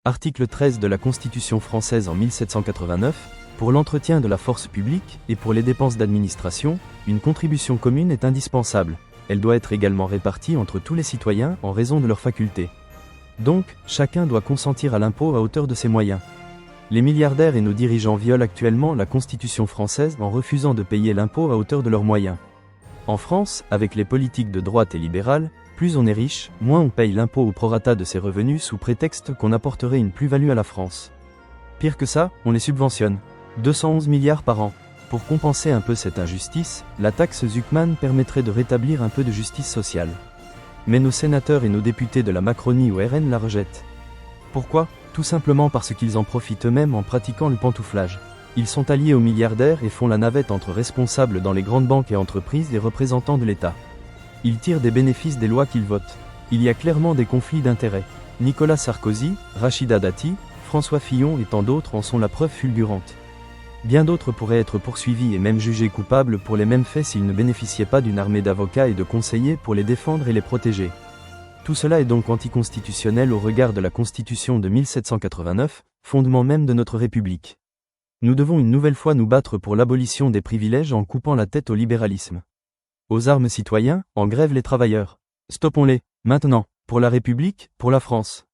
Article 13 de la Constitution française en 1789, pour l'entretien de la force publique et pour les dépenses d'administration, une contribution commune est indispensable. Elle doit être également répartie entre tous les citoyens en raison de leurs facultés. Donc, chacun doit consentir à l'impôt à hauteur de ses moyens. Les milliardaires et nos dirigeants violent actuellement la Constitution française en refusant de payer l'impôt à hauteur de leurs moyens. En France, avec les politiques de droite et libérales, plus on est riche, moins on paye l'impôt au prorata de ses revenus sous prétexte qu'on apporterait une plus-value à la France. Pire que ça, on les subventionne. 211 milliards par an. Pour compenser un peu cette injustice, la taxe Zuckman permettrait de rétablir un peu de justice sociale. Mais nos sénateurs et nos députés de la Macronie ou RN la rejettent. Pourquoi ? Tout simplement parce qu'ils en profitent eux-mêmes en pratiquant le pantouflage. Ils sont alliés aux milliardaires et font la navette entre responsables dans les grandes banques et entreprises et représentants de l'État. Ils tirent des bénéfices des lois qu'ils votent. Il y a clairement des conflits d'intérêts. Nicolas Sarkozy, Rachida Dati, François Fillon et tant d'autres en sont la preuve fulgurante. Bien d'autres pourraient être poursuivis et même jugés coupables pour les mêmes faits s'ils ne bénéficiaient pas d'une armée d'avocats et de conseillers pour les défendre et les protéger. Tout cela est donc anticonstitutionnel au regard de la Constitution de 1789, fondement même de notre République. Nous devons une nouvelle fois nous battre pour l'abolition des privilèges en coupant la tête au libéralisme. Aux armes citoyens, en grève les travailleurs. Stoppons-les, maintenant, pour la République, pour la France.